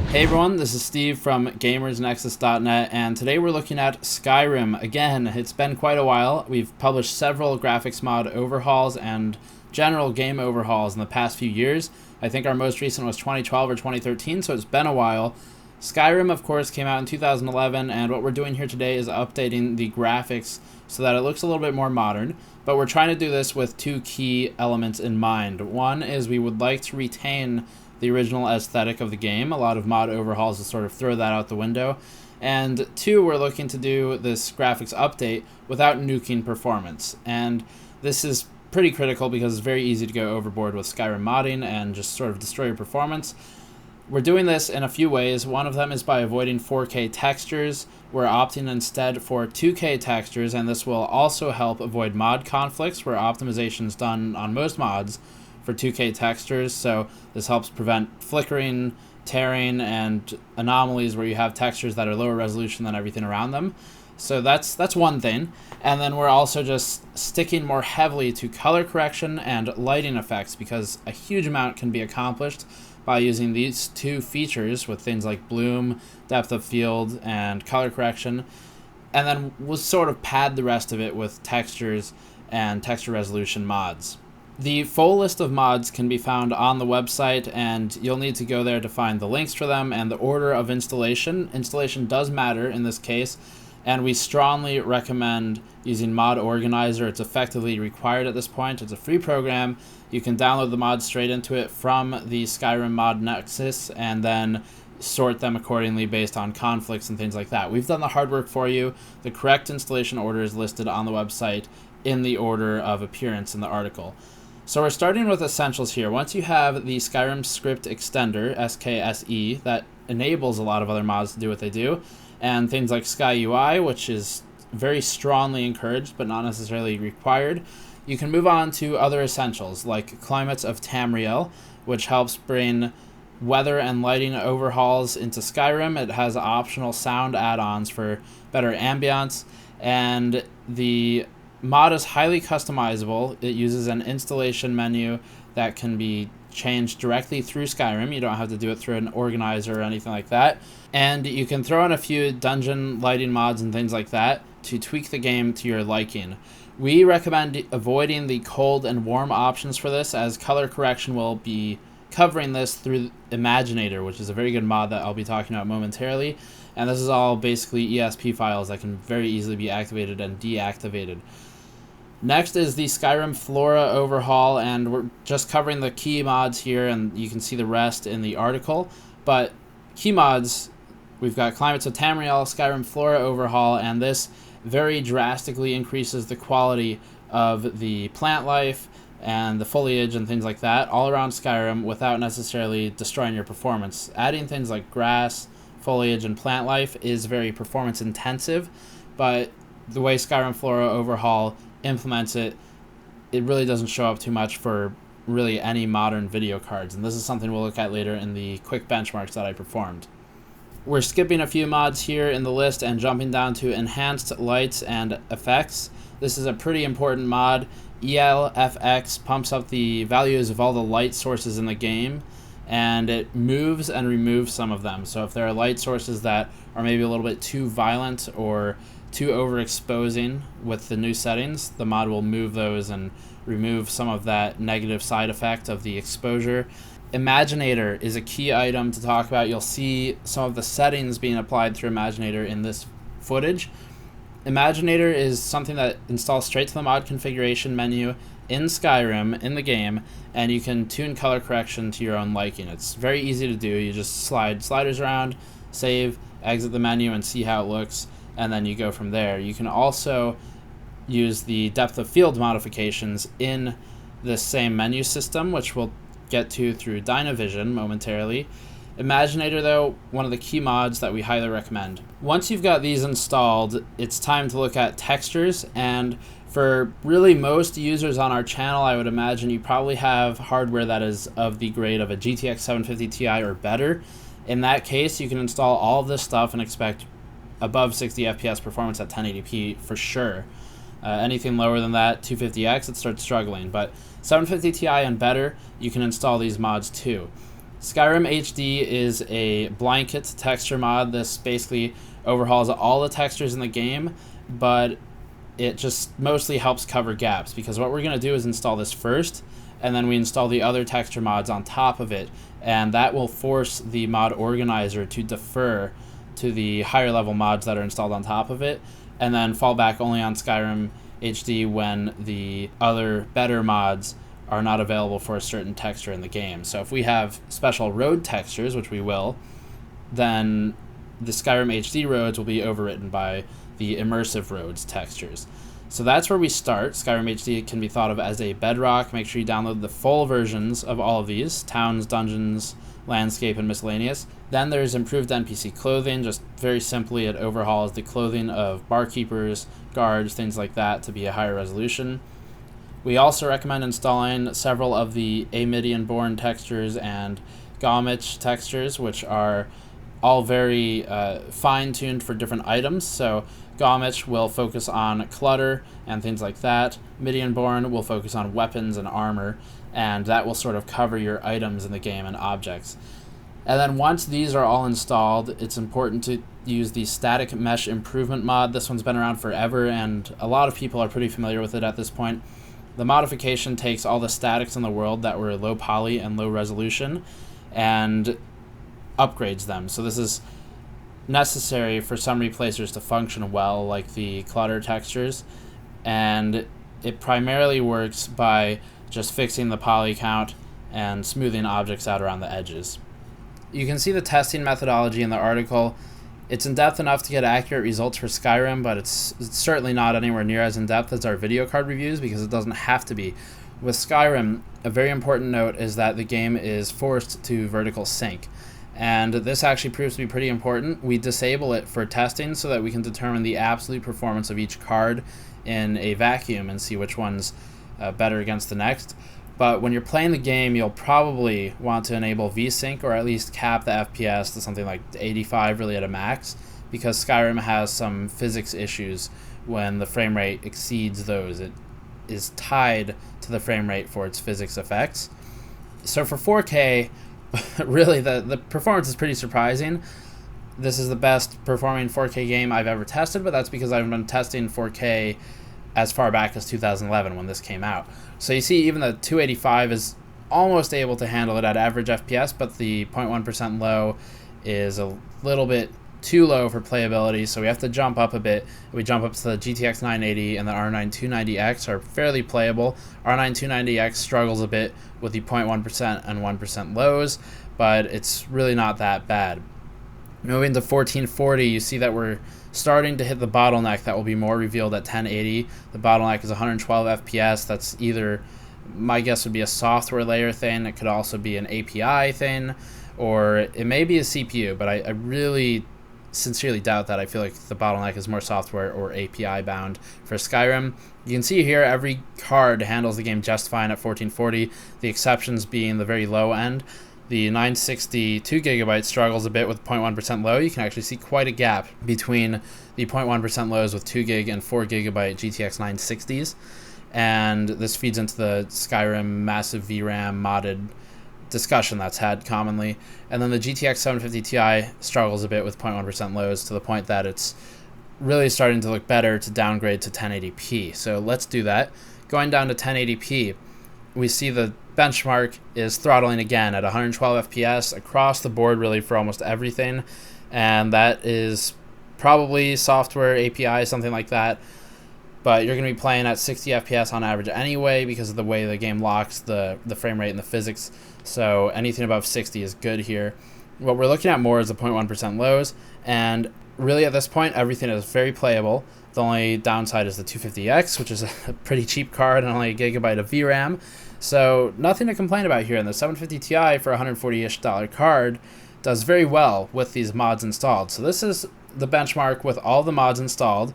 Hey everyone, this is Steve from gamersnexus.net, and today we're looking at Skyrim. Again, it's been quite a while. We've published several graphics mod overhauls and general game overhauls in the past few years. I think our most recent was 2012 or 2013, so it's been a while. Skyrim, of course, came out in 2011, and what we're doing here today is updating the graphics so that it looks a little bit more modern, but we're trying to do this with two key elements in mind. One is we would like to retain the original aesthetic of the game. A lot of mod overhauls to sort of throw that out the window. And two, we're looking to do this graphics update without nuking performance. And this is pretty critical because it's very easy to go overboard with Skyrim modding and just sort of destroy your performance. We're doing this in a few ways. One of them is by avoiding 4K textures. We're opting instead for 2K textures, and this will also help avoid mod conflicts where optimization is done on most mods for 2K textures, so this helps prevent flickering, tearing, and anomalies where you have textures that are lower resolution than everything around them. So that's one thing. And then we're also just sticking more heavily to color correction and lighting effects because a huge amount can be accomplished by using these two features with things like bloom, depth of field, and color correction. And then we'll sort of pad the rest of it with textures and texture resolution mods. The full list of mods can be found on the website, and you'll need to go there to find the links for them and the order of installation. Installation does matter in this case, and we strongly recommend using Mod Organizer. It's effectively required at this point. It's a free program. You can download the mods straight into it from the Skyrim mod Nexus and then sort them accordingly based on conflicts and things like that. We've done the hard work for you. The correct installation order is listed on the website in the order of appearance in the article. So we're starting with essentials here. Once you have the Skyrim script extender, SKSE, that enables a lot of other mods to do what they do, and things like Sky UI, which is very strongly encouraged but not necessarily required, you can move on to other essentials like Climates of Tamriel, which helps bring weather and lighting overhauls into Skyrim. It has optional sound add-ons for better ambience, and the mod is highly customizable. It uses an installation menu that can be changed directly through Skyrim. You don't have to do it through an organizer or anything like that. And you can throw in a few dungeon lighting mods and things like that to tweak the game to your liking. We recommend avoiding the cold and warm options for this, as color correction will be covering this through Imaginator, which is a very good mod that I'll be talking about momentarily. And this is all basically ESP files that can very easily be activated and deactivated. Next is the Skyrim Flora overhaul, and we're just covering the key mods here, and you can see the rest in the article. But key mods, we've got Climates of Tamriel, Skyrim Flora overhaul, and this very drastically increases the quality of the plant life and the foliage and things like that all around Skyrim without necessarily destroying your performance. Adding things like grass, foliage, and plant life is very performance intensive, but the way Skyrim Flora overhaul implements it really doesn't show up too much for really any modern video cards, and this is something we'll look at later in the quick benchmarks that I performed. We're skipping a few mods here in the list and jumping down to enhanced lights and effects. This is a pretty important mod. ELFX pumps up the values of all the light sources in the game, and it moves and removes some of them. So if there are light sources that are maybe a little bit too violent or too overexposing with the new settings, the mod will move those and remove some of that negative side effect of the exposure. Imaginator is a key item to talk about. You'll see some of the settings being applied through Imaginator in this footage. Imaginator is something that installs straight to the mod configuration menu in Skyrim in the game, and you can tune color correction to your own liking. It's very easy to do. You just slide sliders around, save, exit the menu, and see how it looks, and then you go from there. You can also use the depth of field modifications in this same menu system, which we'll get to through Dynavision momentarily. Imaginator, though, one of the key mods that we highly recommend. Once you've got these installed, it's time to look at textures, and for really most users on our channel, I would imagine you probably have hardware that is of the grade of a GTX 750 Ti or better. In that case, you can install all of this stuff and expect above 60 FPS performance at 1080p for sure. Anything lower than that, 250X, it starts struggling. But 750 Ti and better, you can install these mods too. Skyrim HD is a blanket texture mod. This basically overhauls all the textures in the game, but it just mostly helps cover gaps, because what we're going to do is install this first, and then we install the other texture mods on top of it, and that will force the mod organizer to defer to the higher level mods that are installed on top of it, and then fall back only on Skyrim HD when the other better mods are not available for a certain texture in the game. So if we have special road textures, which we will, then the Skyrim HD roads will be overwritten by the immersive roads textures. So that's where we start. Skyrim HD can be thought of as a bedrock. Make sure you download the full versions of all of these: towns, dungeons, landscape, and miscellaneous. Then there's improved NPC clothing. Just very simply, it overhauls the clothing of barkeepers, guards, things like that to be a higher resolution. We also recommend installing several of the Amidian-born textures and Gomich textures, which are all very fine-tuned for different items. So Gomich will focus on clutter and things like that. Midian-born will focus on weapons and armor, and that will sort of cover your items in the game and objects. And then once these are all installed, it's important to use the static mesh improvement mod. This one's been around forever, and a lot of people are pretty familiar with it at this point. The modification takes all the statics in the world that were low poly and low resolution and upgrades them. So this is necessary for some replacers to function well, like the clutter textures, and it primarily works by just fixing the poly count and smoothing objects out around the edges. You can see the testing methodology in the article. It's in-depth enough to get accurate results for Skyrim, but it's certainly not anywhere near as in-depth as our video card reviews, because it doesn't have to be. With Skyrim, a very important note is that the game is forced to vertical sync, and this actually proves to be pretty important. We disable it for testing so that we can determine the absolute performance of each card in a vacuum and see which one's better against the next. But when you're playing the game, you'll probably want to enable VSync, or at least cap the FPS to something like 85 really at a max, because Skyrim has some physics issues when the frame rate exceeds those. It is tied to the frame rate for its physics effects. So for 4K, really the performance is pretty surprising. This is the best performing 4K game I've ever tested, but that's because I've been testing 4K as far back as 2011 when this came out. So you see, even the 285 is almost able to handle it at average FPS, but the 0.1% low is a little bit too low for playability, so we have to jump up a bit. We jump up to the GTX 980 and the R9 290X are fairly playable. R9 290X struggles a bit with the 0.1% and 1% lows, but it's really not that bad. Moving to 1440, you see that we're starting to hit the bottleneck that will be more revealed at 1080. The bottleneck is 112 FPS. That's either, my guess would be a software layer thing. It could also be an API thing, or it may be a CPU, but I really sincerely doubt that. I feel like the bottleneck is more software or API bound for Skyrim. You can see here every card handles the game just fine at 1440, the exceptions being the very low end. The 960 2GB struggles a bit with 0.1% low. You can actually see quite a gap between the 0.1% lows with 2GB and 4GB GTX 960s. And this feeds into the Skyrim massive VRAM modded discussion that's had commonly. And then the GTX 750 Ti struggles a bit with 0.1% lows, to the point that it's really starting to look better to downgrade to 1080p. So let's do that. Going down to 1080p, we see the benchmark is throttling again at 112 FPS across the board, really, for almost everything, and that is probably software API, something like that. But you're going to be playing at 60 FPS on average anyway, because of the way the game locks the frame rate and the physics. So anything above 60 is good here. What we're looking at more is the 0.1% lows, and really at this point everything is very playable. The only downside is the 250X, which is a pretty cheap card and only a gigabyte of VRAM. So nothing to complain about here. And the 750 Ti for $140-ish card does very well with these mods installed. So this is the benchmark with all the mods installed.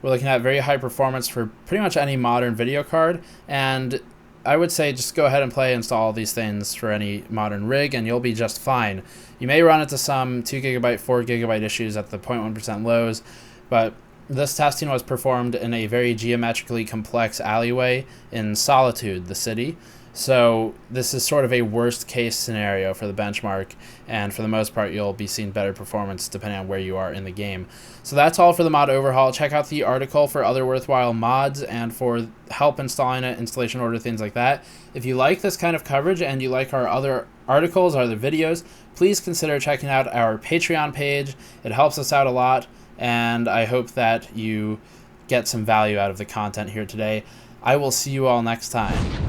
We're looking at very high performance for pretty much any modern video card, and I would say just go ahead and install all these things for any modern rig and you'll be just fine. You may run into some 2GB, 4GB issues at the 0.1% lows, but this testing was performed in a very geometrically complex alleyway in Solitude, the city. So this is sort of a worst case scenario for the benchmark, and for the most part you'll be seeing better performance depending on where you are in the game. So that's all for the mod overhaul. Check out the article for other worthwhile mods and for help installing it, installation order, things like that. If you like this kind of coverage and you like our other articles, our other videos, please consider checking out our Patreon page. It helps us out a lot, and I hope that you get some value out of the content here today. I will see you all next time.